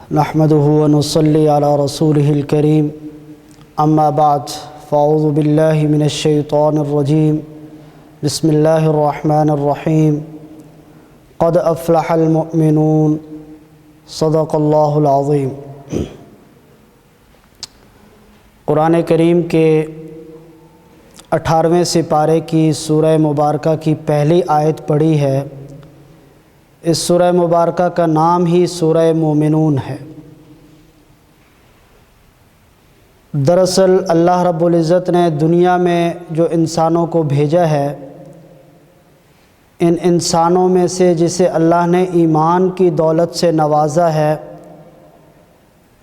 نحمده ونصلي على رسوله الكريم اما بعد فاعوذ بالله من الشيطان الرجيم بسم الله الرحمن الرحيم قد افلح المؤمنون صدق اللہ العظیم۔ قرآن کریم کے 18ویں سپارے کی سورہ مبارکہ کی پہلی آیت پڑھی ہے۔ اس سورہ مبارکہ کا نام ہی سورہ مومنون ہے۔ دراصل اللہ رب العزت نے دنیا میں جو انسانوں کو بھیجا ہے، ان انسانوں میں سے جسے اللہ نے ایمان کی دولت سے نوازا ہے،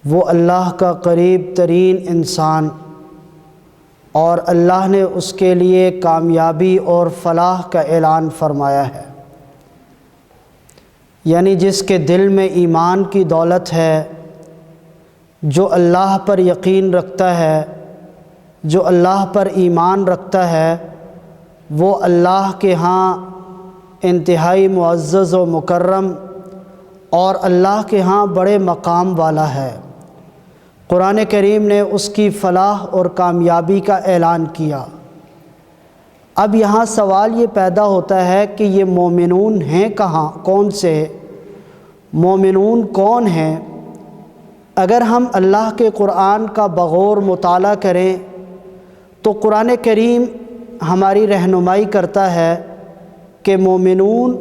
وہ اللہ کا قریب ترین انسان، اور اللہ نے اس کے لیے کامیابی اور فلاح کا اعلان فرمایا ہے۔ یعنی جس کے دل میں ایمان کی دولت ہے، جو اللہ پر یقین رکھتا ہے، جو اللہ پر ایمان رکھتا ہے، وہ اللہ کے ہاں انتہائی معزز و مکرم اور اللہ کے ہاں بڑے مقام والا ہے۔ قرآن کریم نے اس کی فلاح اور کامیابی کا اعلان کیا۔ اب یہاں سوال یہ پیدا ہوتا ہے کہ یہ مومنون ہیں کہاں، کون سے مومنون کون ہیں؟ اگر ہم اللہ کے قرآن کا بغور مطالعہ کریں تو قرآن کریم ہماری رہنمائی کرتا ہے کہ مومنون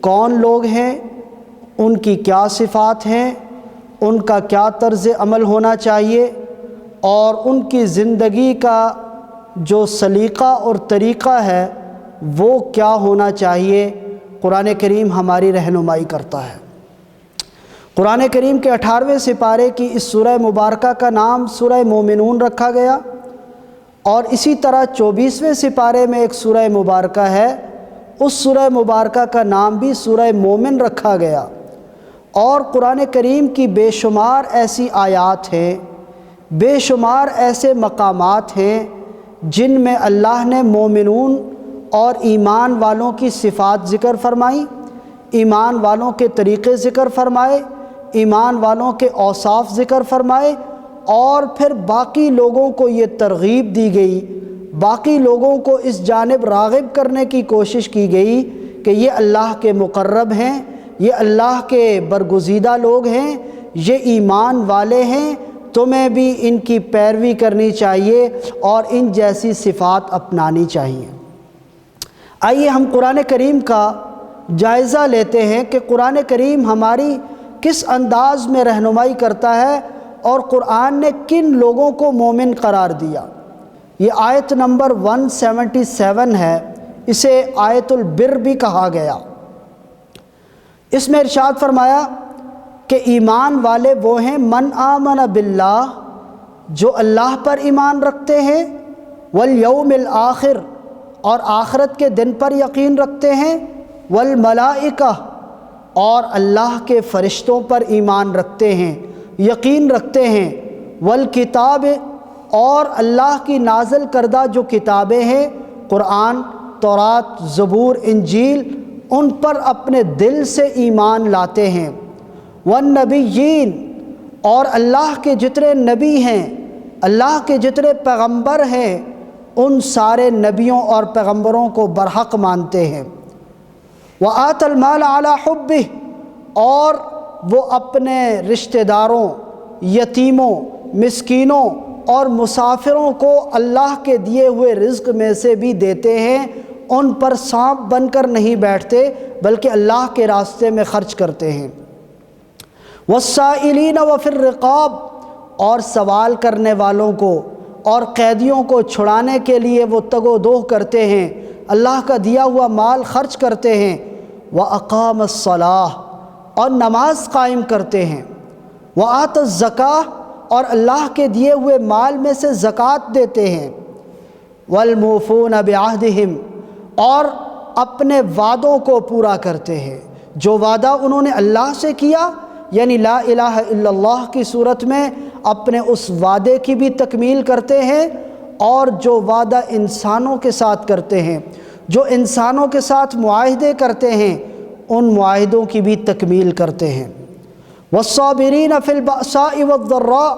کون لوگ ہیں، ان کی کیا صفات ہیں، ان کا کیا طرز عمل ہونا چاہیے، اور ان کی زندگی کا جو سلیقہ اور طریقہ ہے وہ کیا ہونا چاہیے۔ قرآن کریم ہماری رہنمائی کرتا ہے۔ قرآن کریم کے 18ویں سپارے کی اس سورہ مبارکہ کا نام سورہ مومنون رکھا گیا، اور اسی طرح 24ویں سپارے میں ایک سورہ مبارکہ ہے، اس سورہ مبارکہ کا نام بھی سورہ مومن رکھا گیا۔ اور قرآن کریم کی بے شمار ایسی آیات ہیں، بے شمار ایسے مقامات ہیں جن میں اللہ نے مومنون اور ایمان والوں کی صفات ذکر فرمائی، ایمان والوں کے طریقے ذکر فرمائے، ایمان والوں کے اوصاف ذکر فرمائے، اور پھر باقی لوگوں کو یہ ترغیب دی گئی، باقی لوگوں کو اس جانب راغب کرنے کی کوشش کی گئی کہ یہ اللہ کے مقرب ہیں، یہ اللہ کے برگزیدہ لوگ ہیں، یہ ایمان والے ہیں، تمہیں بھی ان کی پیروی کرنی چاہیے اور ان جیسی صفات اپنانی چاہیے۔ آئیے ہم قرآن کریم کا جائزہ لیتے ہیں کہ قرآن کریم ہماری کس انداز میں رہنمائی کرتا ہے اور قرآن نے کن لوگوں کو مومن قرار دیا۔ یہ آیت نمبر 177 ہے، اسے آیت البر بھی کہا گیا۔ اس میں ارشاد فرمایا کہ ایمان والے وہ ہیں من آمن باللہ، جو اللہ پر ایمان رکھتے ہیں، والیوم الآخر، اور آخرت کے دن پر یقین رکھتے ہیں، والملائکہ، اور اللہ کے فرشتوں پر ایمان رکھتے ہیں، یقین رکھتے ہیں، والکتاب، اور اللہ کی نازل کردہ جو کتابیں ہیں، قرآن، تورات، زبور، انجیل، ان پر اپنے دل سے ایمان لاتے ہیں، والنبیین، اور اللہ کے جتنے نبی ہیں، اللہ کے جتنے پیغمبر ہیں، ان سارے نبیوں اور پیغمبروں کو برحق مانتے ہیں، وآت المال علی حبہ، اور وہ اپنے رشتہ داروں، یتیموں، مسکینوں اور مسافروں کو اللہ کے دیے ہوئے رزق میں سے بھی دیتے ہیں، ان پر سانپ بن کر نہیں بیٹھتے بلکہ اللہ کے راستے میں خرچ کرتے ہیں، والسائلین وفی الرقاب، اور سوال کرنے والوں کو اور قیدیوں کو چھڑانے کے لیے وہ تگ و دو کرتے ہیں، اللہ کا دیا ہوا مال خرچ کرتے ہیں، وَأَقَامَ الصَّلَاةَ، اور نماز قائم کرتے ہیں، وَآتَ الزَّكَاةَ، اور اللہ کے دیے ہوئے مال میں سے زکوٰۃ دیتے ہیں، وَالْمُوفُونَ بِعَهْدِهِمْ، اور اپنے وعدوں کو پورا کرتے ہیں، جو وعدہ انہوں نے اللہ سے کیا، یعنی لا الہ الا اللہ کی صورت میں اپنے اس وعدے کی بھی تکمیل کرتے ہیں، اور جو وعدہ انسانوں کے ساتھ کرتے ہیں، جو انسانوں کے ساتھ معاہدے کرتے ہیں، ان معاہدوں کی بھی تکمیل کرتے ہیں۔ والصابرین فی البأساء والضراء،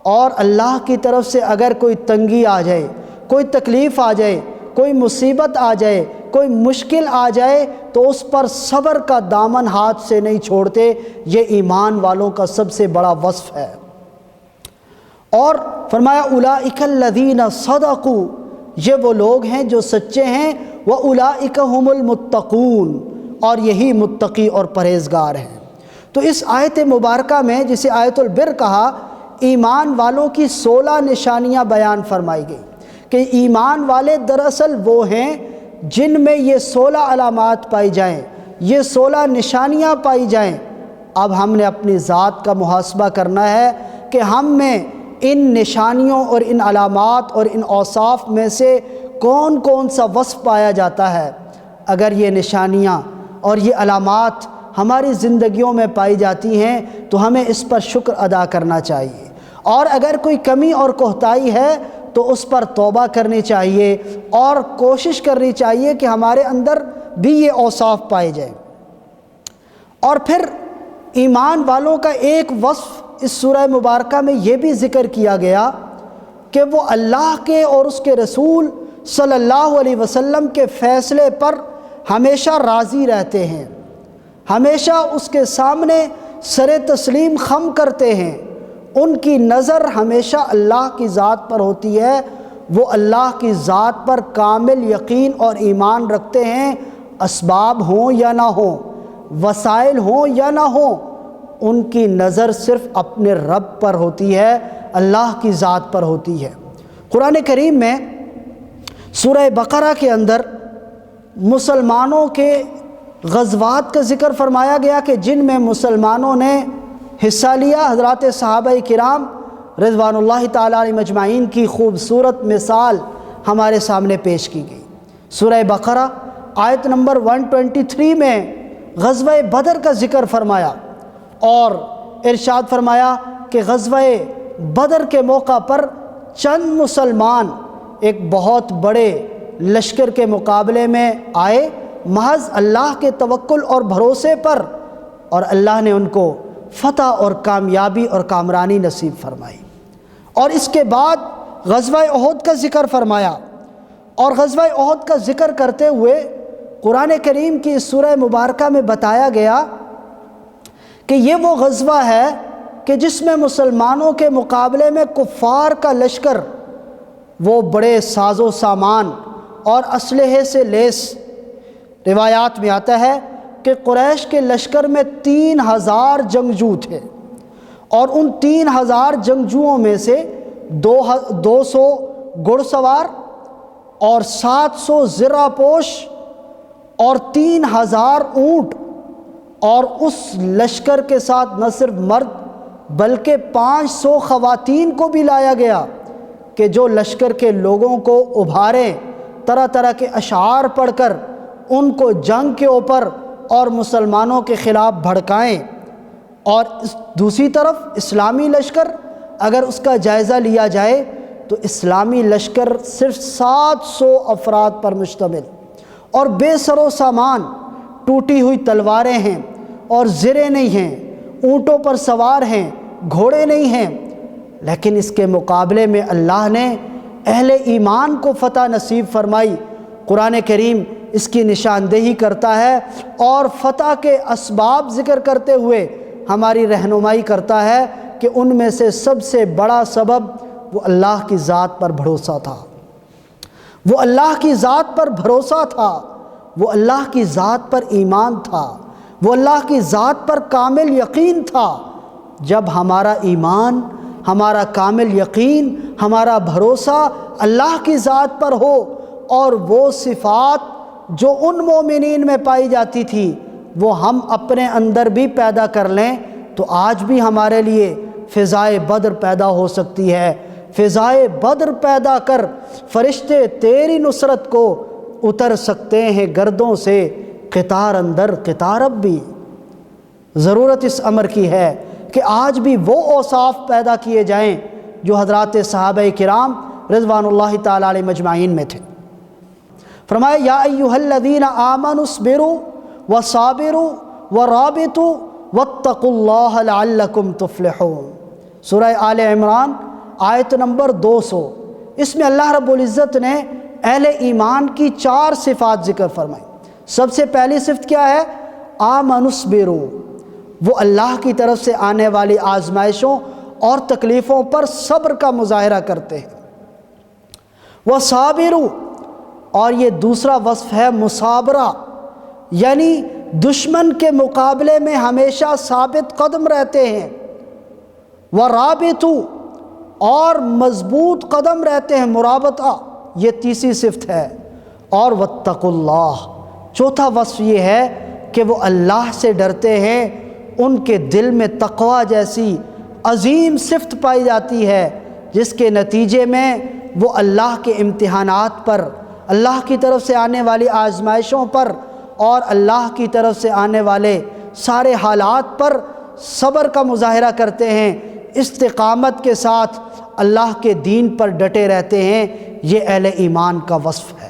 اور اللہ کی طرف سے اگر کوئی تنگی آ جائے، کوئی تکلیف آ جائے، کوئی مصیبت آ جائے، کوئی مشکل آ جائے تو اس پر صبر کا دامن ہاتھ سے نہیں چھوڑتے۔ یہ ایمان والوں کا سب سے بڑا وصف ہے۔ اور فرمایا اولئک الذین صدقوا، یہ وہ لوگ ہیں جو سچے ہیں، واولئک هم المتقون، اور یہی متقی اور پرہیزگار ہیں۔ تو اس آیت مبارکہ میں، جسے آیت البر کہا، ایمان والوں کی 16 نشانیاں بیان فرمائی گئی کہ ایمان والے دراصل وہ ہیں جن میں یہ 16 علامات پائی جائیں، یہ 16 نشانیاں پائی جائیں۔ اب ہم نے اپنی ذات کا محاسبہ کرنا ہے کہ ہم میں ان نشانیوں اور ان علامات اور ان اوصاف میں سے کون کون سا وصف پایا جاتا ہے۔ اگر یہ نشانیاں اور یہ علامات ہماری زندگیوں میں پائی جاتی ہیں تو ہمیں اس پر شکر ادا کرنا چاہیے، اور اگر کوئی کمی اور کوتاہی ہے تو اس پر توبہ کرنی چاہیے اور کوشش کرنی چاہیے کہ ہمارے اندر بھی یہ اوصاف پائے جائیں۔ اور پھر ایمان والوں کا ایک وصف اس سورہ مبارکہ میں یہ بھی ذکر کیا گیا کہ وہ اللہ کے اور اس کے رسول صلی اللہ علیہ وسلم کے فیصلے پر ہمیشہ راضی رہتے ہیں، ہمیشہ اس کے سامنے سر تسلیم خم کرتے ہیں۔ ان کی نظر ہمیشہ اللہ کی ذات پر ہوتی ہے، وہ اللہ کی ذات پر کامل یقین اور ایمان رکھتے ہیں، اسباب ہوں یا نہ ہوں، وسائل ہوں یا نہ ہوں، ان کی نظر صرف اپنے رب پر ہوتی ہے، اللہ کی ذات پر ہوتی ہے۔ قرآن کریم میں سورہ بقرہ کے اندر مسلمانوں کے غزوات کا ذکر فرمایا گیا کہ جن میں مسلمانوں نے حصہ لیا۔ حضرات صحابہ کرام رضوان اللہ تعالیٰ علیہم اجمعین کی خوبصورت مثال ہمارے سامنے پیش کی گئی۔ سورہ بقرہ آیت نمبر 123 میں غزوہ بدر کا ذکر فرمایا اور ارشاد فرمایا کہ غزوہ بدر کے موقع پر چند مسلمان ایک بہت بڑے لشکر کے مقابلے میں آئے محض اللہ کے توکل اور بھروسے پر، اور اللہ نے ان کو فتح اور کامیابی اور کامرانی نصیب فرمائی۔ اور اس کے بعد غزوہ احد کا ذکر فرمایا، اور غزوہ احد کا ذکر کرتے ہوئے قرآن کریم کی اس سورہ مبارکہ میں بتایا گیا کہ یہ وہ غزوہ ہے کہ جس میں مسلمانوں کے مقابلے میں کفار کا لشکر وہ بڑے ساز و سامان اور اسلحے سے لیس، روایات میں آتا ہے کہ قریش کے لشکر میں 3000 جنگجو تھے، اور ان 3000 جنگجوؤں میں سے 200 گھڑ سوار اور 700 زرہ پوش اور 3000 اونٹ، اور اس لشکر کے ساتھ نہ صرف مرد بلکہ 500 خواتین کو بھی لایا گیا کہ جو لشکر کے لوگوں کو ابھاریں، طرح طرح کے اشعار پڑھ کر ان کو جنگ کے اوپر اور مسلمانوں کے خلاف بھڑکائیں۔ اور دوسری طرف اسلامی لشکر اگر اس کا جائزہ لیا جائے تو اسلامی لشکر صرف 700 افراد پر مشتمل اور بے سر و سامان، ٹوٹی ہوئی تلواریں ہیں اور زریں نہیں ہیں، اونٹوں پر سوار ہیں، گھوڑے نہیں ہیں، لیکن اس کے مقابلے میں اللہ نے اہل ایمان کو فتح نصیب فرمائی۔ قرآن کریم اس کی نشاندہی کرتا ہے اور فتح کے اسباب ذکر کرتے ہوئے ہماری رہنمائی کرتا ہے کہ ان میں سے سب سے بڑا سبب وہ اللہ کی ذات پر بھروسہ تھا، وہ اللہ کی ذات پر بھروسہ تھا، وہ اللہ کی ذات پر ایمان تھا، وہ اللہ کی ذات پر کامل یقین تھا۔ جب ہمارا ایمان، ہمارا کامل یقین، ہمارا بھروسہ اللہ کی ذات پر ہو اور وہ صفات جو ان مومنین میں پائی جاتی تھی وہ ہم اپنے اندر بھی پیدا کر لیں تو آج بھی ہمارے لیے فضائے بدر پیدا ہو سکتی ہے۔ فضائے بدر پیدا کر فرشتے تیری نصرت کو اتر سکتے ہیں گردوں سے، قطار اندر قطار اب بھی۔ ضرورت اس امر کی ہے کہ آج بھی وہ اوصاف پیدا کیے جائیں جو حضرات صحابہ کرام رضوان اللہ تعالیٰ علیہ مجمعین میں تھے۔ فرمایا یا ایھا الذین آمنوا اصبروا وصابروا ورابطوا واتقوا اللہ لعلکم تفلحون، سورہ آل عمران آیت نمبر 200۔ اس میں اللہ رب العزت نے اہل ایمان کی 4 صفات ذکر فرمائی۔ سب سے پہلی صفت کیا ہے؟ آمنوا اصبروا، وہ اللہ کی طرف سے آنے والی آزمائشوں اور تکلیفوں پر صبر کا مظاہرہ کرتے ہیں۔ وصابروا، اور یہ دوسرا وصف ہے مصابرہ، یعنی دشمن کے مقابلے میں ہمیشہ ثابت قدم رہتے ہیں۔ ورابطوا، اور مضبوط قدم رہتے ہیں، مرابطہ، یہ تیسری صفت ہے۔ اور واتقوا اللہ، چوتھا وصف یہ ہے کہ وہ اللہ سے ڈرتے ہیں، ان کے دل میں تقوی جیسی عظیم صفت پائی جاتی ہے جس کے نتیجے میں وہ اللہ کے امتحانات پر، اللہ کی طرف سے آنے والی آزمائشوں پر اور اللہ کی طرف سے آنے والے سارے حالات پر صبر کا مظاہرہ کرتے ہیں، استقامت کے ساتھ اللہ کے دین پر ڈٹے رہتے ہیں۔ یہ اہل ایمان کا وصف ہے۔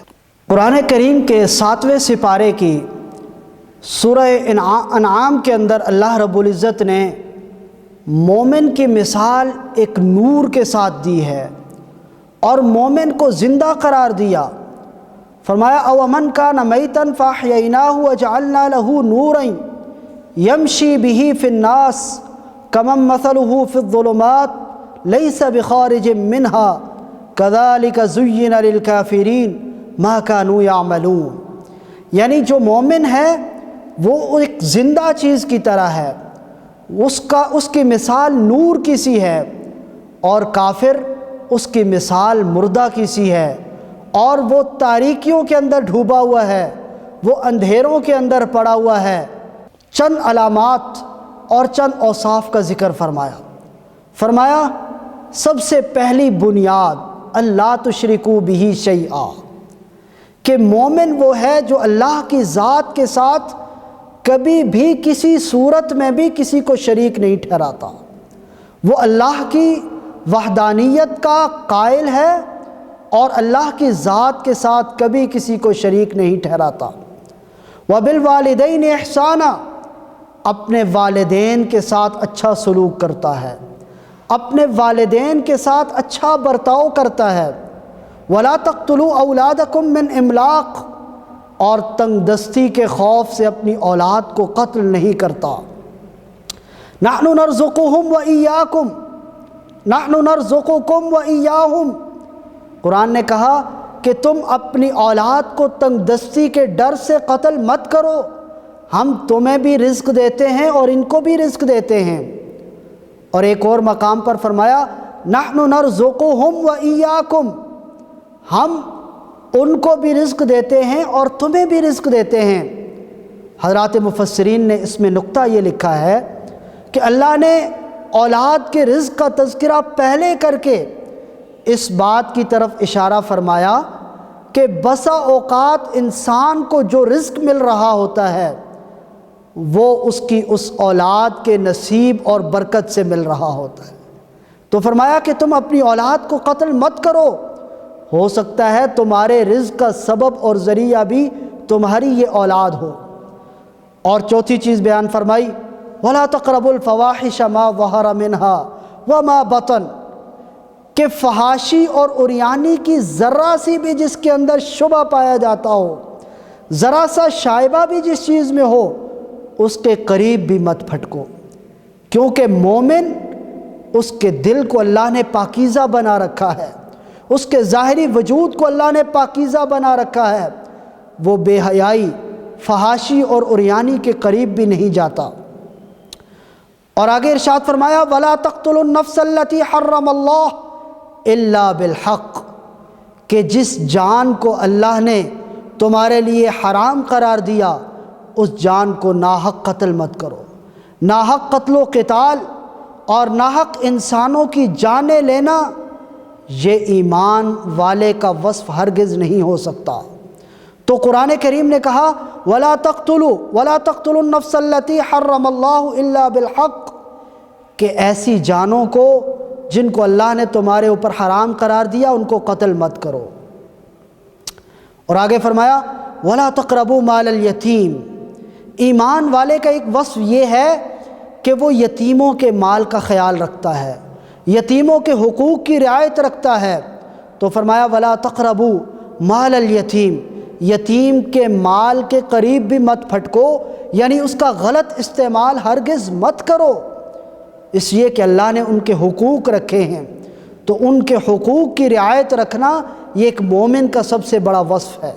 قرآن کریم کے 7ویں سپارے کی سورہ انعام کے اندر اللہ رب العزت نے مومن کی مثال ایک نور کے ساتھ دی ہے اور مومن کو زندہ قرار دیا۔ فرمایا اومن کان میتا فاحییناہ وجعلنا لہ نورا یمشی بہ فی الناس کمن مثلہ فی الظلمات لیس بخارج منہا کذالک زین للکافرین ما کانوا یعملون، یعنی جو مومن ہے وہ ایک زندہ چیز کی طرح ہے، اس کی مثال نور کی سی ہے، اور کافر اس کی مثال مردہ کی سی ہے، اور وہ تاریکیوں کے اندر ڈوبا ہوا ہے، وہ اندھیروں کے اندر پڑا ہوا ہے۔ چند علامات اور چند اوصاف کا ذکر فرمایا سب سے پہلی بنیاد اللہ تشرکوا بہ شیئا، کہ مومن وہ ہے جو اللہ کی ذات کے ساتھ کبھی بھی کسی صورت میں بھی کسی کو شریک نہیں ٹھہراتا، وہ اللہ کی وحدانیت کا قائل ہے اور اللہ کی ذات کے ساتھ کبھی کسی کو شریک نہیں ٹھہراتا۔ وبالوالدین احسانا، اپنے والدین کے ساتھ اچھا سلوک کرتا ہے، اپنے والدین کے ساتھ اچھا برتاؤ کرتا ہے۔ ولا تقتلوا اولادکم من املاق، اور تنگ دستی کے خوف سے اپنی اولاد کو قتل نہیں کرتا۔ نحن نرزقهم وإياكم، نحن نرزقكم وإياهم، قرآن نے کہا کہ تم اپنی اولاد کو تنگ دستی کے ڈر سے قتل مت کرو، ہم تمہیں بھی رزق دیتے ہیں اور ان کو بھی رزق دیتے ہیں۔ اور ایک اور مقام پر فرمایا نحن نرزقهم وإياكم، ہم ان کو بھی رزق دیتے ہیں اور تمہیں بھی رزق دیتے ہیں۔ حضرات مفسرین نے اس میں نقطہ یہ لکھا ہے کہ اللہ نے اولاد کے رزق کا تذکرہ پہلے کر کے اس بات کی طرف اشارہ فرمایا کہ بسا اوقات انسان کو جو رزق مل رہا ہوتا ہے وہ اس کی اس اولاد کے نصیب اور برکت سے مل رہا ہوتا ہے۔ تو فرمایا کہ تم اپنی اولاد کو قتل مت کرو، ہو سکتا ہے تمہارے رزق کا سبب اور ذریعہ بھی تمہاری یہ اولاد ہو۔ اور چوتھی چیز بیان فرمائی وَلَا تَقْرَبُوا الْفَوَاحِشَ مَا ظَهَرَ مِنْهَا وَمَا بَطَنَ، کہ فحاشی اور عریانی کی ذرا سی بھی جس کے اندر شبہ پایا جاتا ہو، ذرا سا شائبہ بھی جس چیز میں ہو، اس کے قریب بھی مت پھٹکو، کیونکہ مومن اس کے دل کو اللہ نے پاکیزہ بنا رکھا ہے، اس کے ظاہری وجود کو اللہ نے پاکیزہ بنا رکھا ہے، وہ بے حیائی، فحاشی اور عریانی کے قریب بھی نہیں جاتا۔ اور آگے ارشاد فرمایا وَلَا تَقْتُلُوا النَّفْسَ الَّتِي حَرَّمَ اللَّهُ إِلَّا بِالْحَقِّ، کہ جس جان کو اللہ نے تمہارے لیے حرام قرار دیا اس جان کو ناحق قتل مت کرو۔ ناحق قتل و قتال اور ناحق انسانوں کی جانیں لینا یہ ایمان والے کا وصف ہرگز نہیں ہو سکتا۔ تو قرآن کریم نے کہا وَلَا تَقْتُلُوا النَّفْسَ الَّتِي حَرَّمَ اللَّهُ إِلَّا بِالْحَقِّ، کہ ایسی جانوں کو جن کو اللہ نے تمہارے اوپر حرام قرار دیا ان کو قتل مت کرو۔ اور آگے فرمایا وَلَا تَقْرَبُوا مَالَ الْيَتِيمِ، ایمان والے کا ایک وصف یہ ہے کہ وہ یتیموں کے مال کا خیال رکھتا ہے، یتیموں کے حقوق کی رعایت رکھتا ہے، تو فرمایا وَلَا تَقْرَبُوا مَالَ الْيَتِيمِ، یتیم کے مال کے قریب بھی مت پھٹکو، یعنی اس کا غلط استعمال ہرگز مت کرو، اس لیے کہ اللہ نے ان کے حقوق رکھے ہیں۔ تو ان کے حقوق کی رعایت رکھنا یہ ایک مومن کا سب سے بڑا وصف ہے۔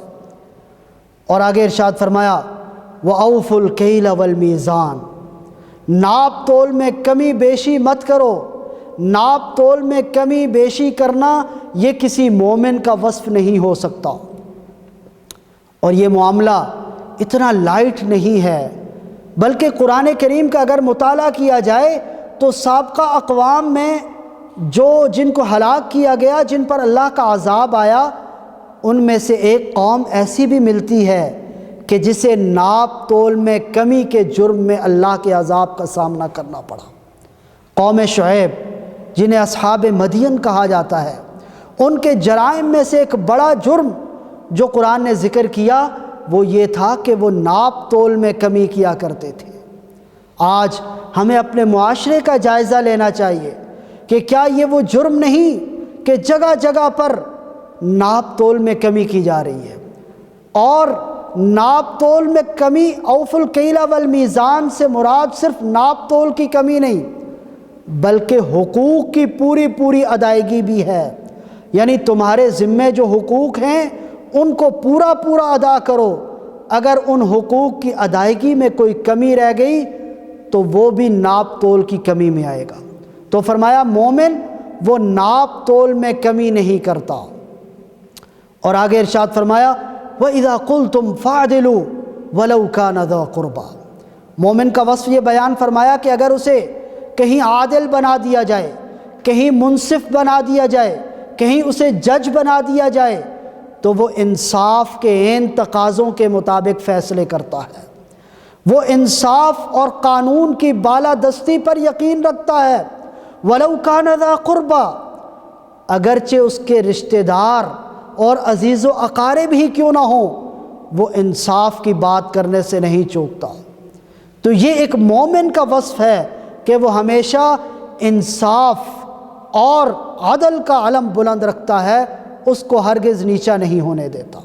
اور آگے ارشاد فرمایا وَأَوْفُوا الْكَيْلَ وَالْمِيزَانَ، ناپ تول میں کمی بیشی مت کرو۔ ناپ تول میں کمی بیشی کرنا یہ کسی مومن کا وصف نہیں ہو سکتا، اور یہ معاملہ اتنا لائٹ نہیں ہے، بلکہ قرآن کریم کا اگر مطالعہ کیا جائے تو سابقہ اقوام میں جن کو ہلاک کیا گیا، جن پر اللہ کا عذاب آیا، ان میں سے ایک قوم ایسی بھی ملتی ہے کہ جسے ناپ تول میں کمی کے جرم میں اللہ کے عذاب کا سامنا کرنا پڑا۔ قوم شعیب، جنہیں اصحاب مدین کہا جاتا ہے، ان کے جرائم میں سے ایک بڑا جرم جو قرآن نے ذکر کیا وہ یہ تھا کہ وہ ناپ تول میں کمی کیا کرتے تھے۔ آج ہمیں اپنے معاشرے کا جائزہ لینا چاہیے کہ کیا یہ وہ جرم نہیں کہ جگہ جگہ پر ناپ تول میں کمی کی جا رہی ہے، اور ناپ تول میں کمی اوف الکیل والمیزان سے مراد صرف ناپ تول کی کمی نہیں بلکہ حقوق کی پوری ادائیگی بھی ہے، یعنی تمہارے ذمے جو حقوق ہیں ان کو پورا ادا کرو، اگر ان حقوق کی ادائیگی میں کوئی کمی رہ گئی تو وہ بھی ناپ تول کی کمی میں آئے گا۔ تو فرمایا مومن وہ ناپ تول میں کمی نہیں کرتا۔ اور آگے ارشاد فرمایا وَإِذَا قُلْتُمْ فَعْدِلُوا وَلَوْ كَانَ ذَا قُرْبَى، مومن کا وصف یہ بیان فرمایا کہ اگر اسے کہیں عادل بنا دیا جائے، کہیں منصف بنا دیا جائے، کہیں اسے جج بنا دیا جائے تو وہ انصاف کے عین تقاضوں کے مطابق فیصلے کرتا ہے، وہ انصاف اور قانون کی بالادستی پر یقین رکھتا ہے۔ وَلَوْ كَانَ ذَا قُرْبَى، اگرچہ اس کے رشتہ دار اور عزیز و اقارب ہی کیوں نہ ہوں، وہ انصاف کی بات کرنے سے نہیں چوکتا۔ تو یہ ایک مومن کا وصف ہے کہ وہ ہمیشہ انصاف اور عدل کا علم بلند رکھتا ہے، اس کو ہرگز نیچا نہیں ہونے دیتا۔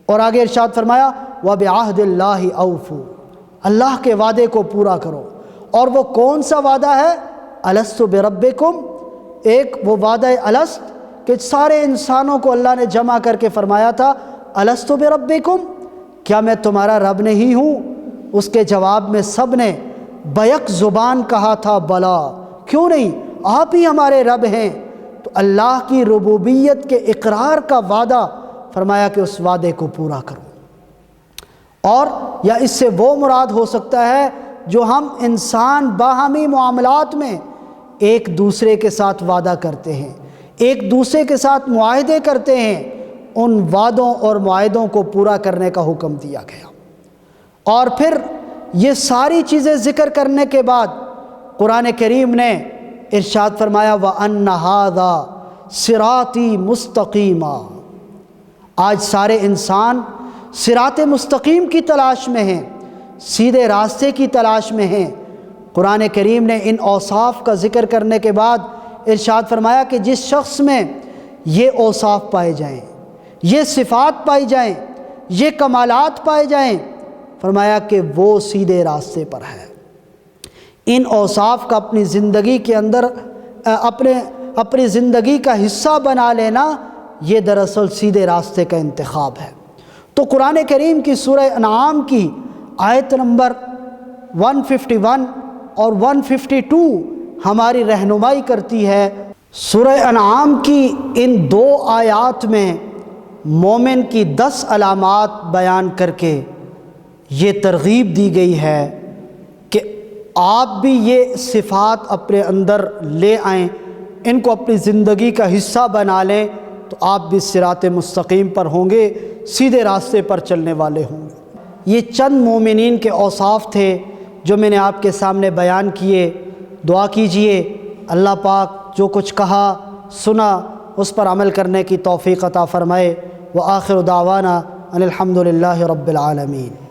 اور آگے ارشاد فرمایا وَبِعَهْدِ اللَّهِ أَوْفُوا، اللہ کے وعدے کو پورا کرو۔ اور وہ کون سا وعدہ ہے؟ أَلَسْتُ بِرَبِّكُمْ، ایک وہ وعدہ الست کہ سارے انسانوں کو اللہ نے جمع کر کے فرمایا تھا أَلَسْتُ بِرَبِّكُمْ، کیا میں تمہارا رب نہیں ہوں؟ اس کے جواب میں سب نے بیک زبان کہا تھا بلا، کیوں نہیں، آپ ہی ہمارے رب ہیں۔ تو اللہ کی ربوبیت کے اقرار کا وعدہ فرمایا کہ اس وعدے کو پورا کرو۔ اور یا اس سے وہ مراد ہو سکتا ہے جو ہم انسان باہمی معاملات میں ایک دوسرے کے ساتھ وعدہ کرتے ہیں، ایک دوسرے کے ساتھ معاہدے کرتے ہیں، ان وعدوں اور معاہدوں کو پورا کرنے کا حکم دیا گیا۔ اور پھر یہ ساری چیزیں ذکر کرنے کے بعد قرآن کریم نے ارشاد فرمایا وَأَنَّ هَذَا صِرَاطِي مُسْتَقِيمًا، آج سارے انسان صراط مستقیم کی تلاش میں ہیں، سیدھے راستے کی تلاش میں ہیں۔ قرآن کریم نے ان اوصاف کا ذکر کرنے کے بعد ارشاد فرمایا کہ جس شخص میں یہ اوصاف پائے جائیں، یہ صفات پائی جائیں، یہ کمالات پائے جائیں، فرمایا کہ وہ سیدھے راستے پر ہے۔ ان اوصاف کا اپنی زندگی کے اندر اپنی زندگی کا حصہ بنا لینا یہ دراصل سیدھے راستے کا انتخاب ہے۔ تو قرآن کریم کی سورہ انعام کی آیت نمبر 151 اور 152 ہماری رہنمائی کرتی ہے۔ سورہ انعام کی ان دو آیات میں مومن کی 10 علامات بیان کر کے یہ ترغیب دی گئی ہے کہ آپ بھی یہ صفات اپنے اندر لے آئیں، ان کو اپنی زندگی کا حصہ بنا لیں، تو آپ بھی صراط مستقیم پر ہوں گے، سیدھے راستے پر چلنے والے ہوں گے۔ یہ چند مومنین کے اوصاف تھے جو میں نے آپ کے سامنے بیان کیے۔ دعا کیجئے اللہ پاک جو کچھ کہا سنا اس پر عمل کرنے کی توفیق عطا فرمائے۔ وآخر دعوانا ان الحمد للہ رب العالمین۔